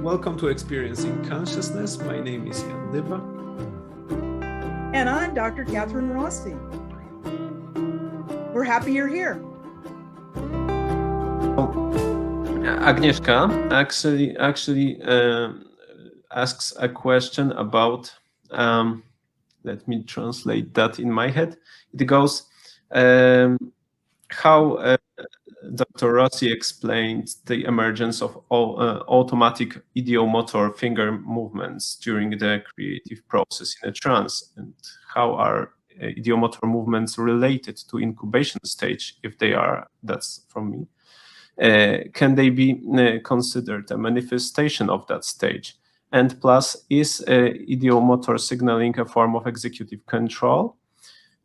Welcome to Experiencing Consciousness. My name is Dyba. And I'm Dr. Kathryn Rossi. We're happy you're here. Agnieszka actually asks a question about, let me translate that in my head. It goes, how Dr. Rossi explained the emergence of automatic ideo-motor finger movements during the creative process in a trance, and how are ideo-motor movements related to incubation stage, if they are. That's from me. Can they be considered a manifestation of that stage? And plus, is ideo-motor signaling a form of executive control?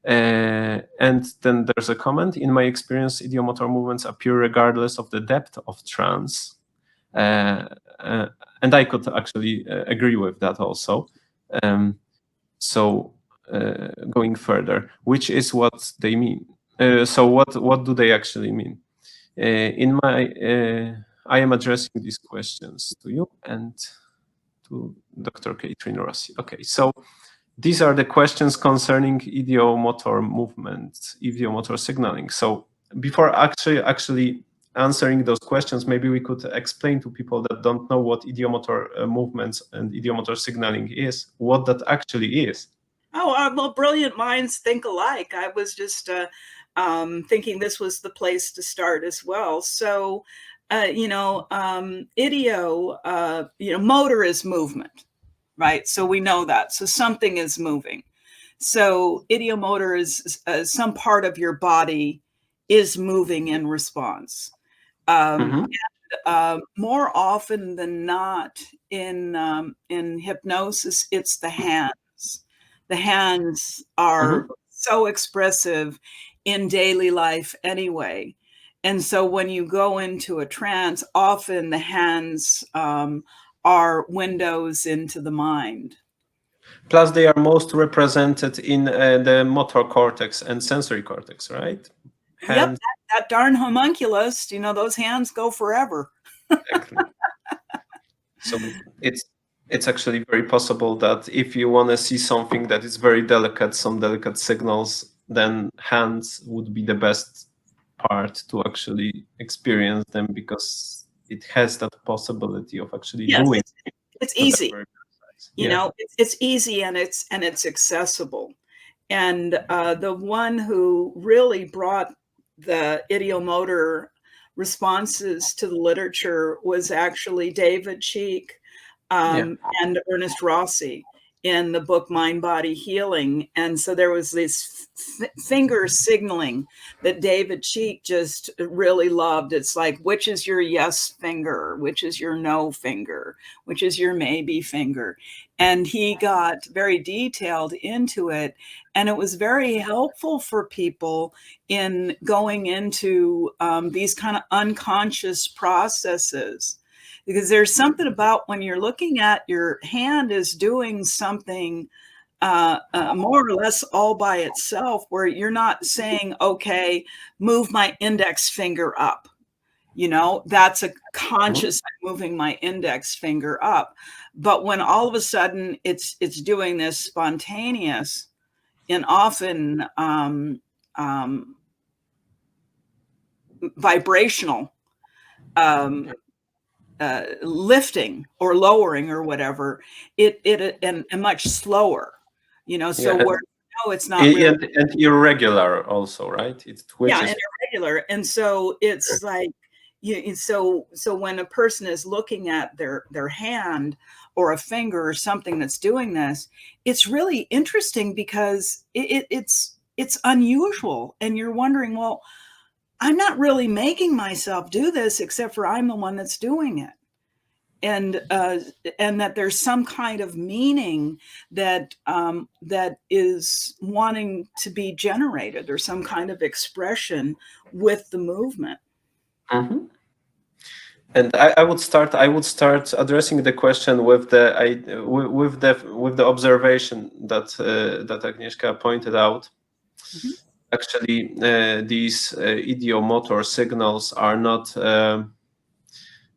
And then there's a comment. In my experience, ideo-motor movements appear regardless of the depth of trance. And I could actually agree with that also. Going further, which is what they mean. So what do they actually mean? I am addressing these questions to you and to Dr. Kathryn Rossi. Okay, so these are the questions concerning ideo-motor movement, ideo-motor signaling. So before actually answering those questions, maybe we could explain to people that don't know what ideo-motor movements and ideo-motor signaling is, what that actually is. Oh, well, brilliant minds think alike. I was just thinking this was the place to start as well. So, motor is movement, right? So we know that. So something is moving. So ideo-motor is some part of your body is moving in response. More often than not in hypnosis, it's the hands. The hands are so expressive in daily life anyway. And so when you go into a trance, often the hands are windows into the mind. Plus, they are most represented in the motor cortex and sensory cortex, right? Hands. Yep, that darn homunculus, those hands go forever. Exactly. So it's actually very possible that if you want to see something that is very delicate, some delicate signals, then hands would be the best part to actually experience them, because it has that possibility of actually doing. It's easy. It's easy and it's accessible. And the one who really brought the ideo-motor responses to the literature was actually David Cheek and Ernest Rossi in the book Mind Body Healing. And so there was this finger signaling that David Cheek just really loved. It's like, which is your yes finger, which is your no finger, which is your maybe finger. And he got very detailed into it. And it was very helpful for people in going into these kind of unconscious processes. Because there's something about when you're looking at your hand is doing something more or less all by itself, where you're not saying, okay, move my index finger up. That's a conscious moving my index finger up. But when all of a sudden it's doing this spontaneous and often vibrational lifting or lowering or whatever, and much slower, so where it's not really, and irregular also, right? It twitches. And irregular. And so it's like so when a person is looking at their hand or a finger or something that's doing this, it's really interesting because it's unusual, and you're wondering, well, I'm not really making myself do this, except for I'm the one that's doing it. And that there's some kind of meaning that that is wanting to be generated, or some kind of expression with the movement. And I would start addressing the question with the observation that Agnieszka pointed out. Actually, these ideo-motor signals are not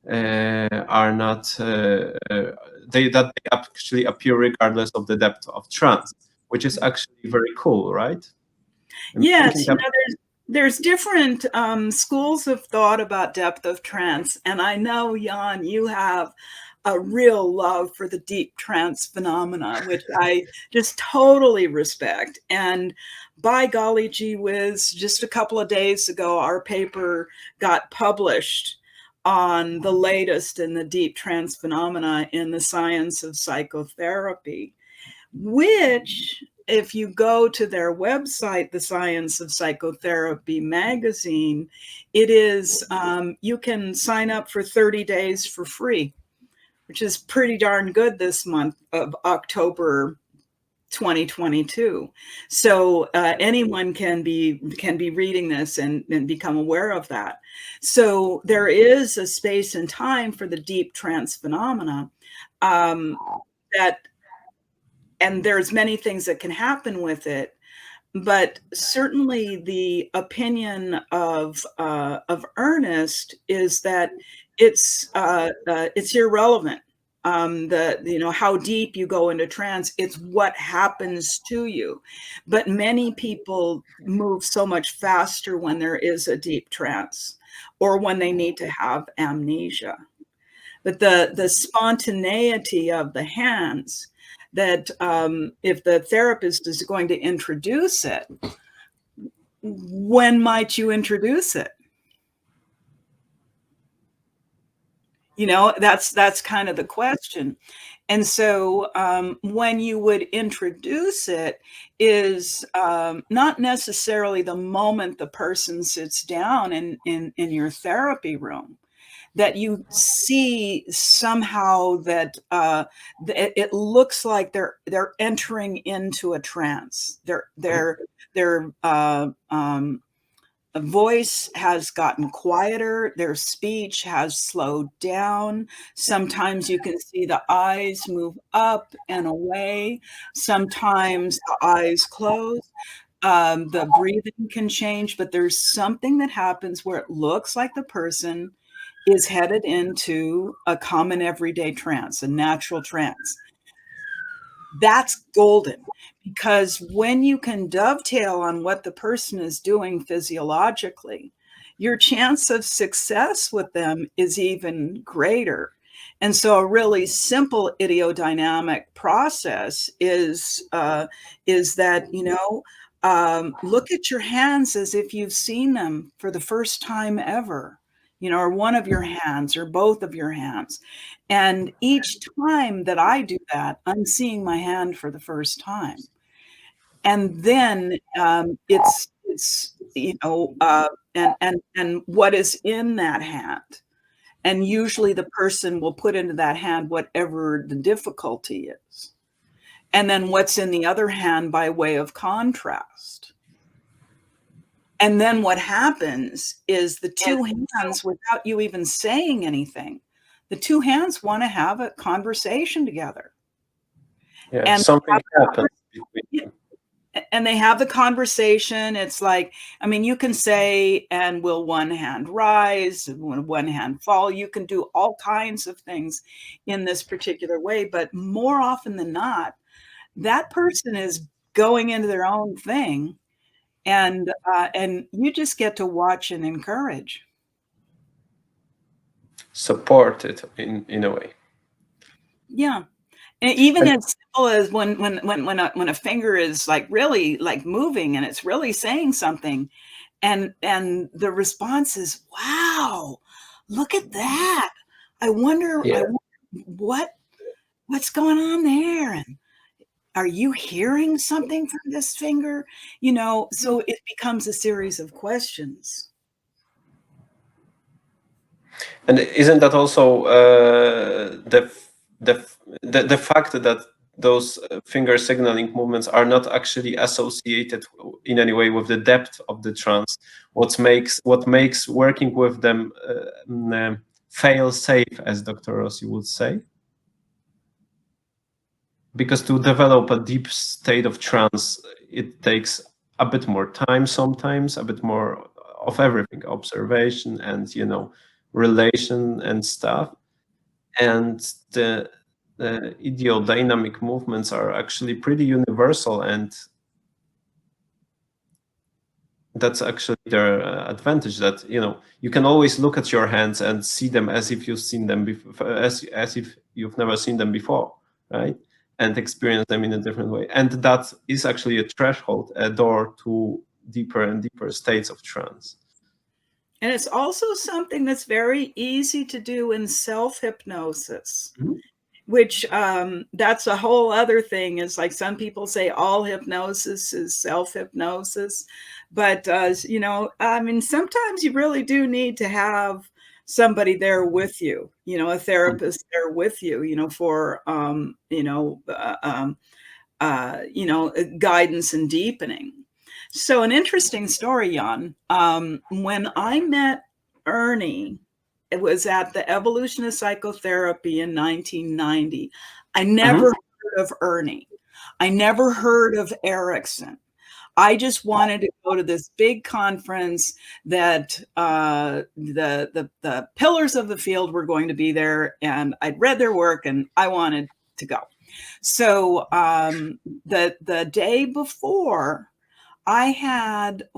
are not they actually appear regardless of the depth of trance, which is actually very cool, right? Yes, there's different schools of thought about depth of trance, and I know, Jan, you have a real love for the deep trance phenomena, which I just totally respect. And by golly gee whiz, just a couple of days ago, our paper got published on the latest in the deep trance phenomena in the Science of Psychotherapy, which, if you go to their website, the Science of Psychotherapy magazine, it is, you can sign up for 30 days for free, which is pretty darn good this month of October 2022. So anyone can be reading this and become aware of that. So there is a space and time for the deep trance phenomena that, and there's many things that can happen with it, but certainly the opinion of Ernest is that it's irrelevant. How deep you go into trance, it's what happens to you. But many people move so much faster when there is a deep trance or when they need to have amnesia. But the spontaneity of the hands, that if the therapist is going to introduce it, when might you introduce it? That's kind of the question. And so when you would introduce it is not necessarily the moment the person sits down in your therapy room, that you see somehow that it looks like they're entering into a trance. Their voice has gotten quieter. Their speech has slowed down. Sometimes you can see the eyes move up and away. Sometimes the eyes close. The breathing can change, but there's something that happens where it looks like the person is headed into a common everyday trance, a natural trance. That's golden, because when you can dovetail on what the person is doing physiologically, your chance of success with them is even greater. And so a really simple ideodynamic process is that, look at your hands as if you've seen them for the first time ever, or one of your hands or both of your hands. And each time that I do that, I'm seeing my hand for the first time. And then it's and what is in that hand. And usually the person will put into that hand whatever the difficulty is. And then what's in the other hand by way of contrast. And then what happens is the two hands, without you even saying anything, the two hands want to have a conversation together. Yeah, and something happens between them. And they have the conversation. It's like, you can say, and will one hand rise, will one hand fall? You can do all kinds of things in this particular way, but more often than not, that person is going into their own thing, and you just get to watch and encourage. Support it in a way. Yeah. And even as simple as when a finger is like really like moving and it's really saying something, and the response is, wow, look at that. I wonder what's going on there, and are you hearing something from this finger? So it becomes a series of questions. And isn't that also the fact that those finger signaling movements are not actually associated in any way with the depth of the trance? What makes working with them fail safe, as Dr. Rossi would say? Because to develop a deep state of trance, it takes a bit more time sometimes, a bit more of everything, observation and relation and stuff. And the ideodynamic movements are actually pretty universal, and that's actually their advantage, that you can always look at your hands and see them as if you've seen them before, as if you've never seen them before, right? And experience them in a different way. And that is actually a threshold, a door to deeper and deeper states of trance. And it's also something that's very easy to do in self-hypnosis. Mm-hmm. Which that's a whole other thing. Is like some people say all hypnosis is self-hypnosis, but I mean, sometimes you really do need to have somebody there with you, a therapist there with you, for guidance and deepening. So an interesting story, Jan. When I met Ernie, it was at the Evolution of Psychotherapy in 1990. I never heard of Ernie. I never heard of Erickson. I just wanted to go to this big conference that the pillars of the field were going to be there, and I'd read their work and I wanted to go. So the day before, I had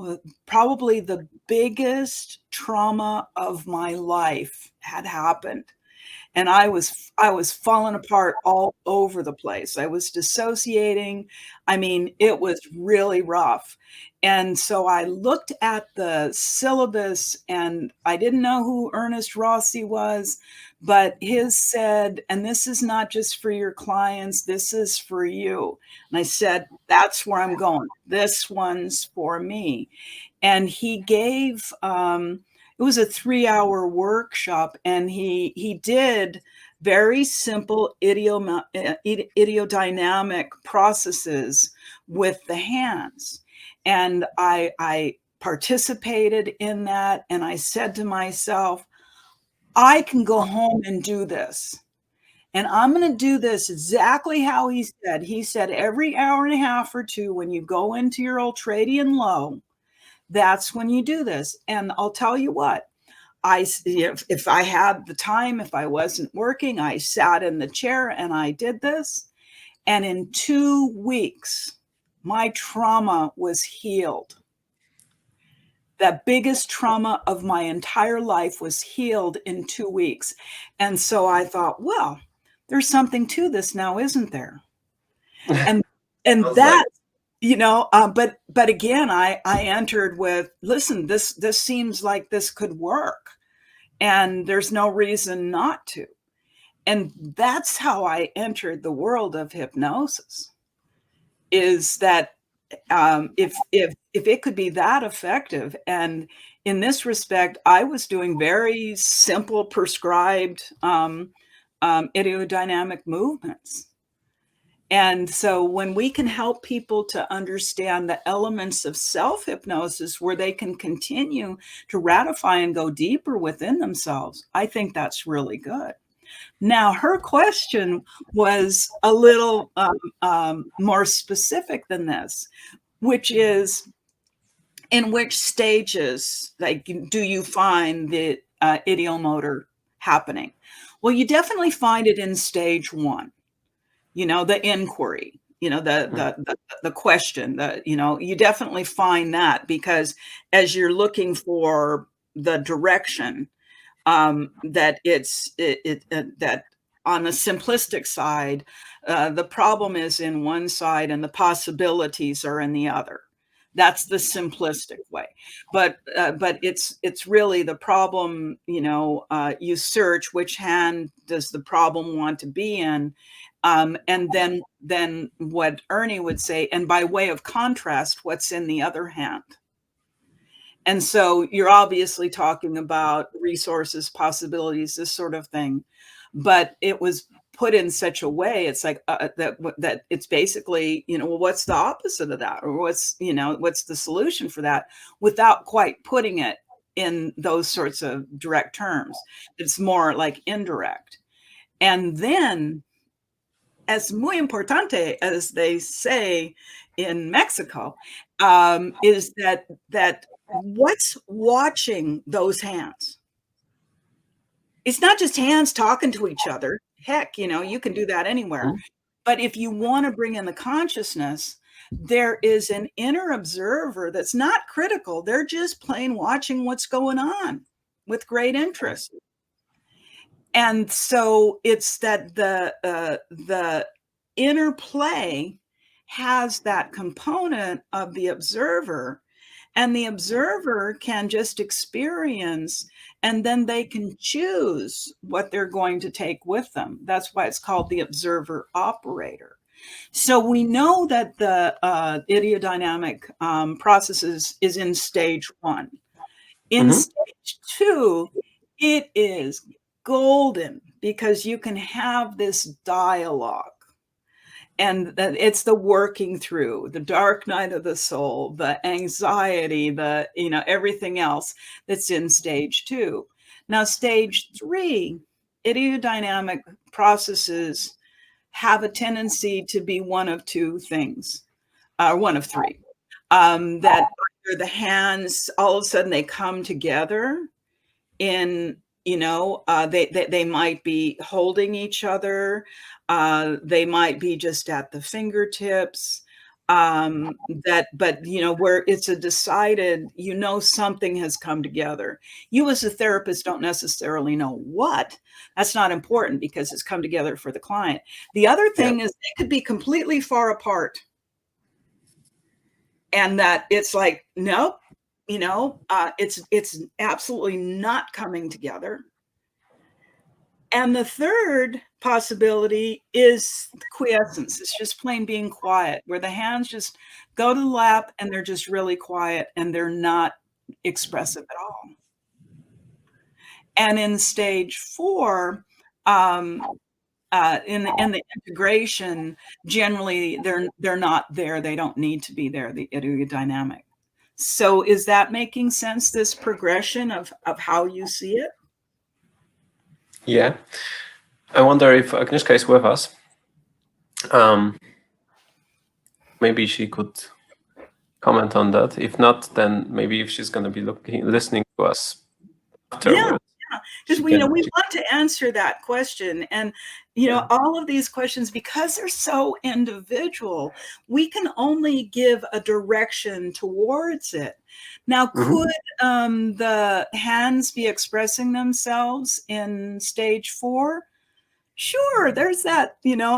probably the biggest trauma of my life had happened. And I was falling apart all over the place. I was dissociating. I mean, it was really rough. And so I looked at the syllabus, and I didn't know who Ernest Rossi was, but his said, and this is not just for your clients, this is for you. And I said, that's where I'm going. This one's for me. And he gave, it was a 3-hour workshop, and he did very simple ideodynamic processes with the hands. And I participated in that, and I said to myself, I can go home and do this. And I'm going to do this exactly how he said. He said every hour and a half or two, when you go into your ultradian low, that's when you do this. And I'll tell you what, if I had the time, if I wasn't working, I sat in the chair and I did this. And in 2 weeks, my trauma was healed. The biggest trauma of my entire life was healed in 2 weeks. And so I thought, well, there's something to this now, isn't there? And that, but again, I entered with, listen, this seems like this could work, and there's no reason not to. And that's how I entered the world of hypnosis, is that if it could be that effective. And in this respect, I was doing very simple prescribed ideodynamic movements. And so when we can help people to understand the elements of self-hypnosis where they can continue to ratify and go deeper within themselves, I think that's really good. Now, her question was a little more specific than this, which is, in which stages do you find the ideomotor happening? Well, you definitely find it in stage 1. The inquiry, the question, you definitely find that, because as you're looking for the direction, that that on the simplistic side, the problem is in one side and the possibilities are in the other. That's the simplistic way, but it's really the problem. You search which hand does the problem want to be in, and then what Ernie would say, and by way of contrast, what's in the other hand. And so you're obviously talking about resources, possibilities, this sort of thing, but it was put in such a way, it's like that it's basically, well, what's the opposite of that, or what's the solution for that, without quite putting it in those sorts of direct terms. It's more like indirect. And then, es muy importante, as they say in Mexico, is that what's watching those hands? It's not just hands talking to each other. Heck, you can do that anywhere. But if you want to bring in the consciousness, there is an inner observer that's not critical. They're just plain watching what's going on with great interest. And so it's that the interplay has that component of the observer, and the observer can just experience, and then they can choose what they're going to take with them. That's why it's called the observer operator. So we know that the ideodynamic processes is in stage 1. In stage 2, it is golden because you can have this dialogue. And it's the working through the dark night of the soul, the anxiety, the, everything else that's in stage 2. Now, stage 3, ideodynamic processes have a tendency to be one of 2 things, one of 3. That either the hands, all of a sudden they come together in, they might be holding each other. They might be just at the fingertips. But where it's a decided, something has come together. You as a therapist don't necessarily know what. That's not important because it's come together for the client. The other thing is they could be completely far apart. And that it's like, nope, it's absolutely not coming together. And the third possibility is quiescence. It's just plain being quiet, where the hands just go to the lap and they're just really quiet and they're not expressive at all. And in stage 4, in the integration, generally they're not there. They don't need to be there, the ideodynamic. So is that making sense, this progression of how you see it? Yeah. I wonder if Agnieszka is with us. Maybe she could comment on that. If not, then maybe if she's going to be listening to us afterwards. Yeah. Because we want to answer that question. And, all of these questions, because they're so individual, we can only give a direction towards it. Now, could the hands be expressing themselves in stage 4? Sure, there's that,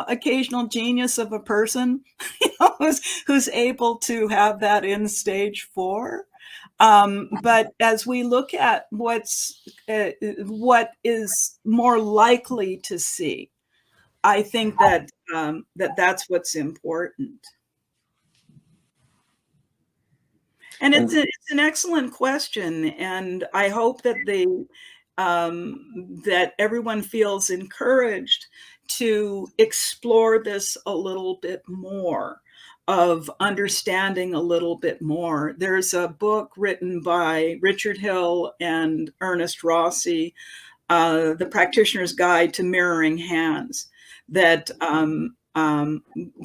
occasional genius of a person, who's able to have that in stage 4. But as we look at what is more likely to see, I think that that's what's important. And it's an excellent question, and I hope that that everyone feels encouraged to explore this a little bit more, of understanding a little bit more. There's a book written by Richard Hill and Ernest Rossi, The Practitioner's Guide to Mirroring Hands, that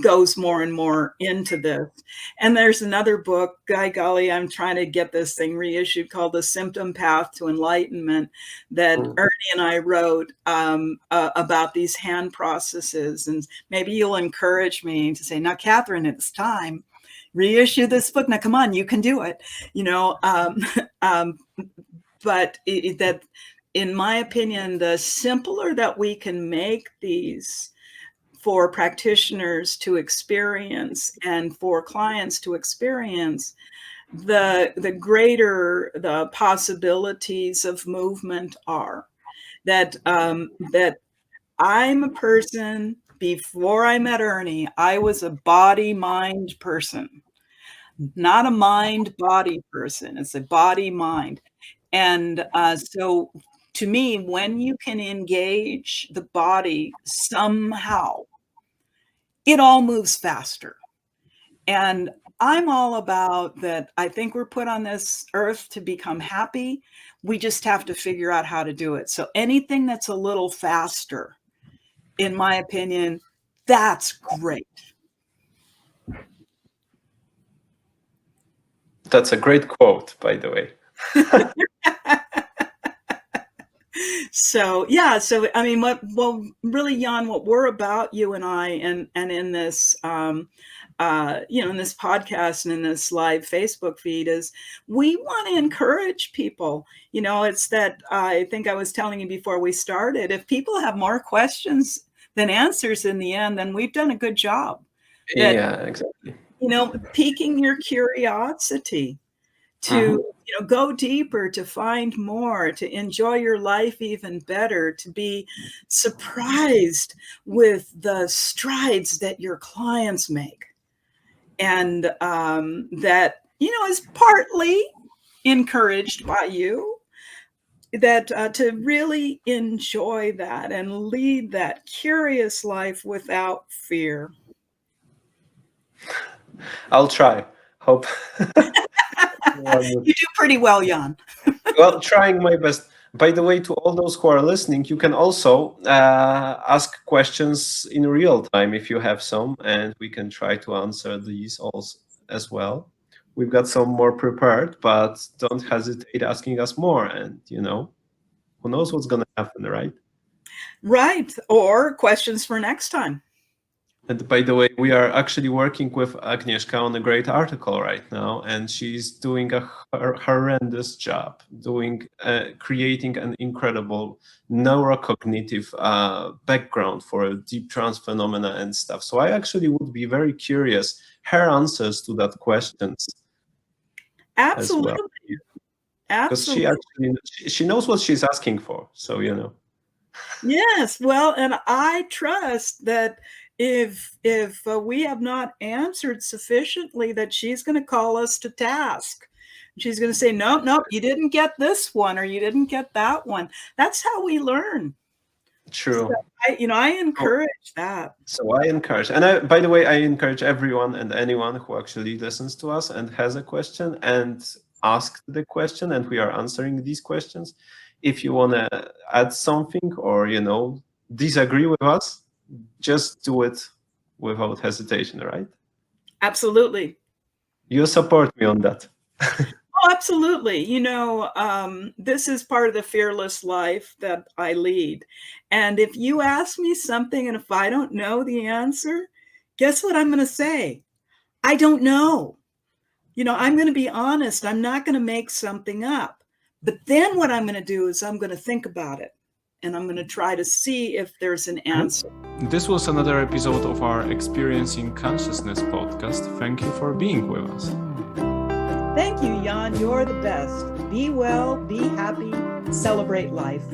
goes more and more into this. And there's another book, by golly, I'm trying to get this thing reissued, called The Symptom Path to Enlightenment, that Ernie and I wrote about these hand processes. And maybe you'll encourage me to say, now, Kathryn, it's time. Reissue this book. Now, come on, you can do it. But that, in my opinion, the simpler that we can make these for practitioners to experience and for clients to experience, the greater the possibilities of movement are. That I'm a person, before I met Ernie, I was a body-mind person, not a mind-body person. It's a body-mind. And so to me, when you can engage the body somehow, it all moves faster. And I'm all about that. I think we're put on this earth to become happy. We just have to figure out how to do it. So anything that's a little faster, in my opinion, that's great. That's a great quote, by the way. So yeah, so I mean, really, Jan, what we're about, you and I, and in this, in this podcast and in this live Facebook feed, is we want to encourage people. It's that I think I was telling you before we started. If people have more questions than answers in the end, then we've done a good job. That Yeah, exactly. Piquing your curiosity to go deeper, to find more, to enjoy your life even better, to be surprised with the strides that your clients make. And that, is partly encouraged by you, that to really enjoy that and lead that curious life without fear. I'll try. Hope. You do pretty well, Jan. Well, trying my best. By the way, to all those who are listening, you can also ask questions in real time if you have some, and we can try to answer these also as well. We've got some more prepared, but don't hesitate asking us more. And who knows what's going to happen, right? Right. Or questions for next time. And by the way, we are actually working with Agnieszka on a great article right now, and she's doing a horrendous job creating an incredible neurocognitive background for deep trance phenomena and stuff. So I actually would be very curious her answers to that questions. Absolutely. As well. Because she actually she knows what she's asking for. So Yes, well, and I trust that if we have not answered sufficiently, that she's going to call us to task. She's going to say, no, you didn't get this one, or you didn't get that one. That's how we learn. True. So I encourage that. So I encourage, and by the way, I encourage everyone and anyone who actually listens to us and has a question and ask the question, and we are answering these questions. If you want to add something or disagree with us, just do it without hesitation, right? Absolutely. You support me on that. Oh, absolutely. This is part of the fearless life that I lead. And if you ask me something and if I don't know the answer, guess what I'm going to say? I don't know. I'm going to be honest. I'm not going to make something up. But then what I'm going to do is I'm going to think about it. And I'm going to try to see if there's an answer. This was another episode of our Experiencing Consciousness podcast. Thank you for being with us. Thank you, Jan. You're the best. Be well, be happy, celebrate life.